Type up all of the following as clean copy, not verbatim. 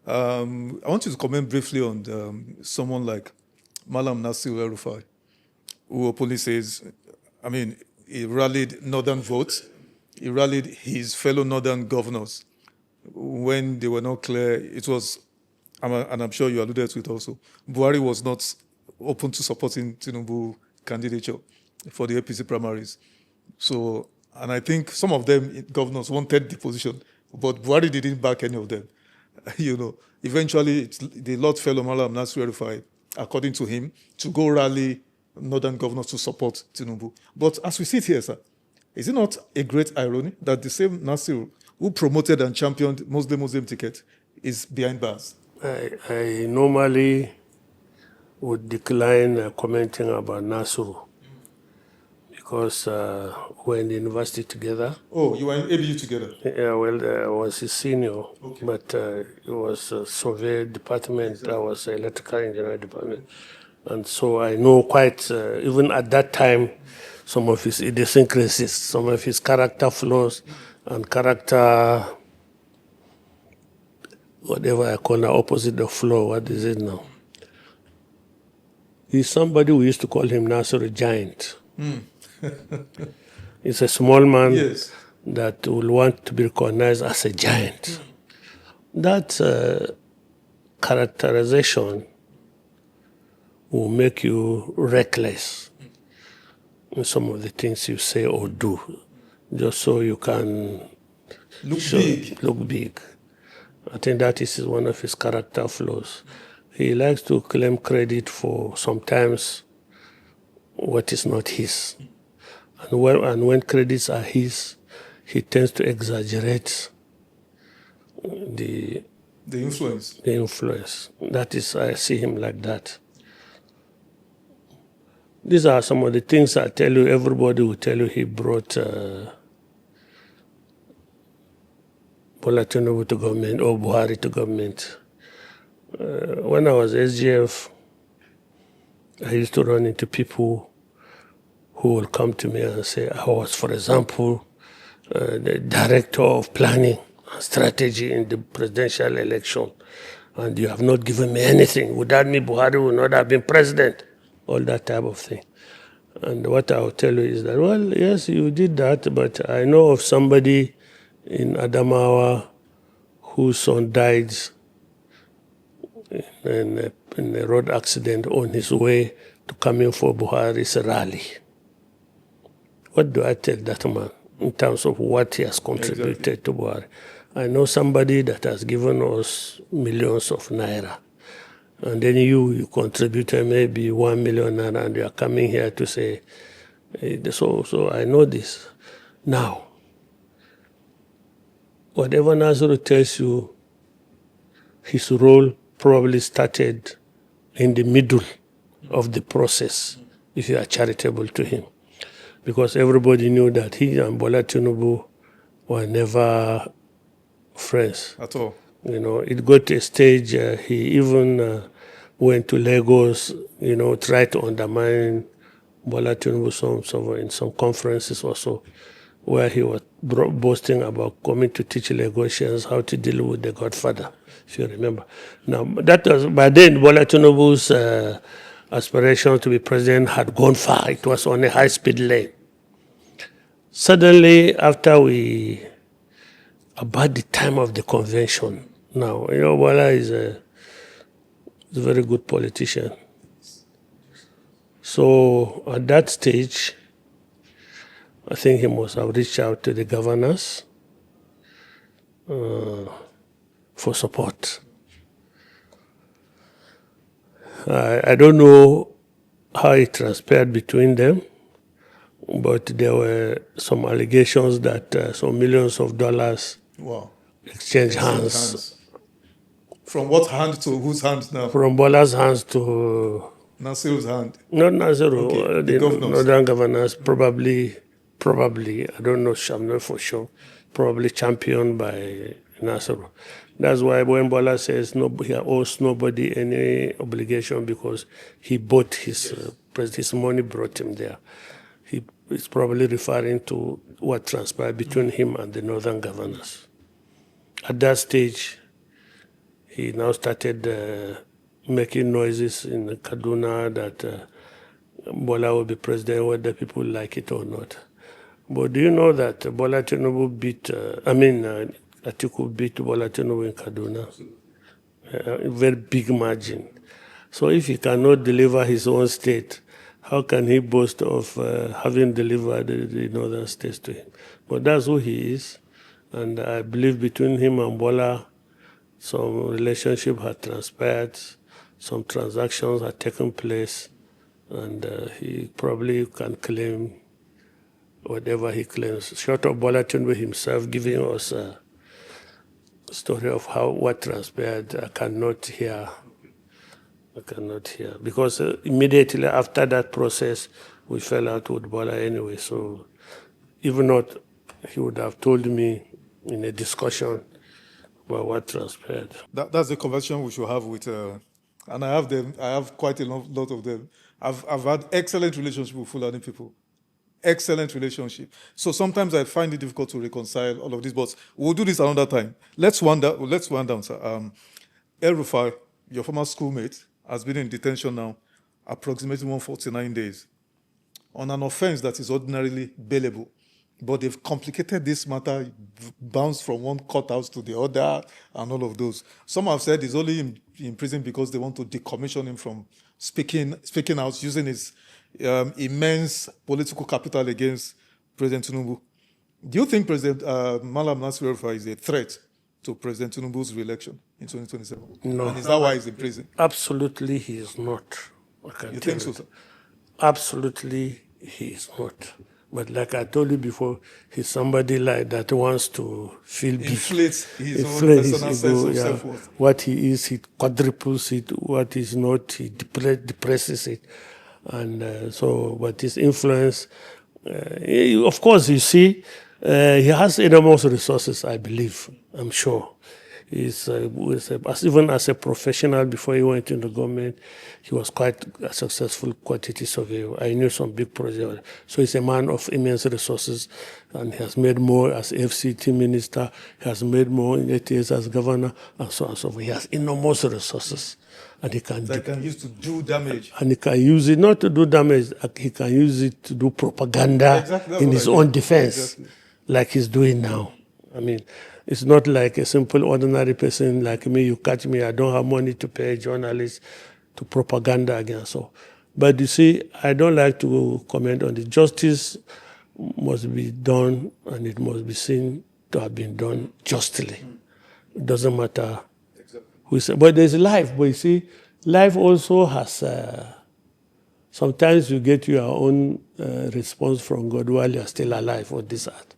I want you to comment briefly on someone like Mallam Nasir El-Rufai, who openly says, I mean, he rallied northern votes, he rallied his fellow northern governors when they were not clear. It was, and I'm sure you alluded to it also, Buhari was not open to supporting Tinubu candidature for the APC primaries. So, and I think some of them, governors, wanted the position, but Buhari didn't back any of them. Eventually, the Lord fell on Mallam Nasir El-Rufai, according to him, to go rally northern governors to support Tinubu. But as we sit here, sir, is it not a great irony that the same Nasir who promoted and championed Muslim ticket is behind bars? I normally would decline commenting about Nasir because we're in the university together. Oh, you were in ABU together? Yeah, well, I was his senior, okay. But it was a survey department, exactly. I was electrical engineering department. And so I know quite, even at that time, some of his idiosyncrasies, some of his character flaws and character, whatever I call it, opposite of flaw, what is it now? He's somebody we used to call him Nasser a giant. He's a small man, yes, that will want to be recognized as a giant. That characterization will make you reckless in some of the things you say or do, just so you can look big. I think that is one of his character flaws. He likes to claim credit for sometimes what is not his. And when credits are his, he tends to exaggerate the influence. The influence. That is, I see him like that. These are some of the things I tell you. Everybody will tell you he brought Bola Tinubu to government or Buhari to government. When I was SGF, I used to run into people who will come to me and say, I was, for example, the director of planning and strategy in the presidential election, and you have not given me anything. Without me, Buhari would not have been president. All that type of thing. And what I will tell you is that, well, yes, you did that, but I know of somebody in Adamawa whose son died in a road accident on his way to coming for Buhari's rally. What do I tell that man in terms of what he has contributed to Buhari? I know somebody that has given us millions of naira. And then you contributed maybe 1 million naira and you are coming here to say, so I know this. Now, whatever Nasser tells you, his role probably started in the middle of the process, if you are charitable to him. Because everybody knew that he and Bola Tinubu were never friends. At all. It got to a stage, he even went to Lagos, tried to undermine Bola Tinubu in some conferences or so, where he was boasting about coming to teach Lagosians how to deal with the godfather, if you remember. Now, that was, by then, Bola Tinubu's aspiration to be president had gone far. It was on a high-speed lane. Suddenly, about the time of the convention, now, Bola is a very good politician. So at that stage, I think he must have reached out to the governors for support. I don't know how it transpired between them, but there were some allegations that some millions of dollars exchanged hands. From what hand to whose hand now? From Bola's hands to Nasir's hand. Not Nasir, okay. The northern governors, probably, I don't know, I'm not for sure, probably championed by Nasir. That's why when Bola says he owes nobody any obligation because he bought his money brought him there. He is probably referring to what transpired between him and the northern governors. At that stage, he now started making noises in Kaduna that Bola will be president whether people like it or not. But do you know that Bola Tinubu beat, Atiku beat Bola Tinubu in Kaduna? A very big margin. So if he cannot deliver his own state, how can he boast of having delivered the northern states to him? But that's who he is. And I believe between him and Bola, some relationship had transpired, some transactions had taken place, and he probably can claim whatever he claims. Short of Bola Tinubu himself giving us a story of what transpired, I cannot hear. Because immediately after that process, we fell out with Bola anyway. So even not, he would have told me in a discussion about what transpired. That's the conversation we should have with, and I have them. I have quite a lot of them. I've had excellent relationship with Fulani people. Excellent relationship. So sometimes I find it difficult to reconcile all of this, but we'll do this another time. Let's wind down, sir. El-Rufai, your former schoolmate, has been in detention now approximately 149 days on an offense that is ordinarily bailable. But they've complicated this matter, bounced from one courthouse to the other, and all of those. Some have said he's only in prison because they want to decommission him from speaking out, using his immense political capital against President Tinubu. Do you think President Mallam Nasir El-Rufai is a threat to President Tinubu's re-election in 2027? No. And is that why he's in prison? Absolutely, he is not. You think so, sir? Absolutely, he is not. But like I told you before, he's somebody like that wants to feel big. Inflates his own personal sense of self-worth. What he is, he quadruples it. What he's not, he depresses it. And but his influence, of course, you see, he has enormous resources, I believe, I'm sure. Even as a professional, before he went into government, he was quite a successful quantity surveyor. I knew some big projects. So he's a man of immense resources, and he has made more as FCT minister, he has made more in 8 years as governor, and so on and so forth. He has enormous resources. And he can use to do damage. And he can use it not to do damage, he can use it to do propaganda in his own defense, like he's doing now. I mean, it's not like a simple ordinary person like me. You catch me, I don't have money to pay journalists to propaganda against. So, but you see, I don't like to comment on it. Justice must be done, and it must be seen to have been done justly. It doesn't matter who is. But there's life. But you see, life also has. Sometimes you get your own response from God while you're still alive on this earth.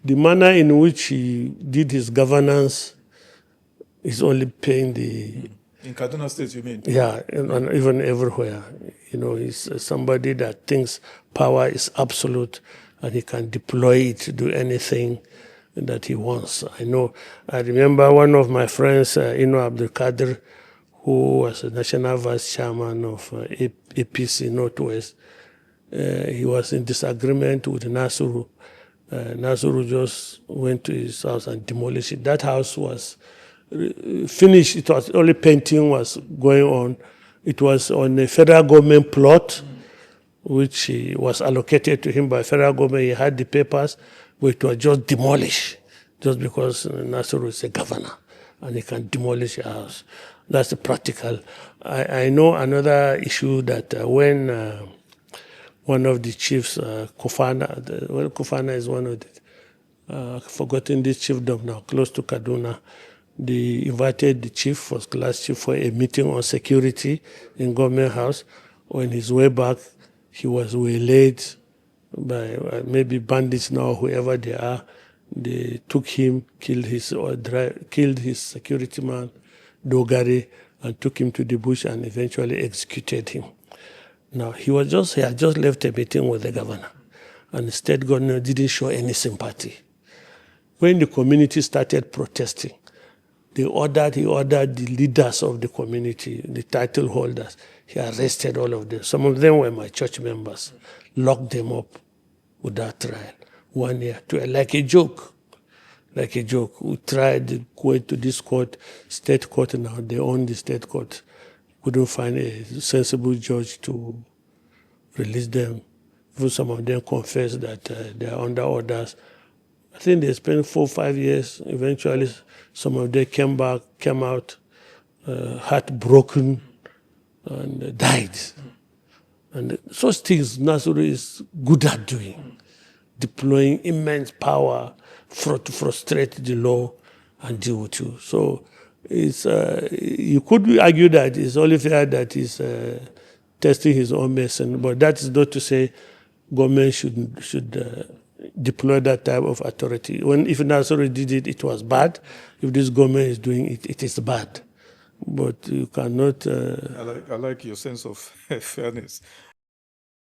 The manner in which he did his governance is only paying the... In Kaduna State, you mean? Yeah, and even everywhere. You know, he's somebody that thinks power is absolute and he can deploy it to do anything that he wants. I remember one of my friends, abducted, who was a national vice chairman of APC Northwest. He was in disagreement with Nasser. Nasser just went to his house and demolished it. That house was finished. It was only painting was going on. It was on a federal government plot, which was allocated to him by federal government. He had the papers, but it was just demolished, just because Nasser is a governor and he can demolish a house. That's the practical. I know another issue that when one of the chiefs, Kofana is one of the, I've forgotten this chiefdom now, close to Kaduna. They invited the chief, first class chief, for a meeting on security in government house. On his way back, he was waylaid by maybe bandits now, whoever they are. They took him, killed his security man, Dogari, and took him to the bush and eventually executed him. Now, he had just left a meeting with the governor, and the state governor didn't show any sympathy. When the community started protesting, he ordered the leaders of the community, the title holders. He arrested all of them. Some of them were my church members, locked them up without trial, 1 year, like a joke. like a joke. We tried going to this court, state court now, they own the state court. Couldn't find a sensible judge to release them. Even some of them confessed that they are under orders. I think they spent 4 or 5 years. Eventually, some of them came out, heartbroken, and died. And such things Nasser is good at doing, deploying immense power to frustrate the law and deal with you. So it's, you could argue that it's only fair that he's testing his own medicine, but that is not to say government should deploy that type of authority. If Nasser did it, it was bad. If this government is doing it, it is bad. But you cannot... I like your sense of fairness.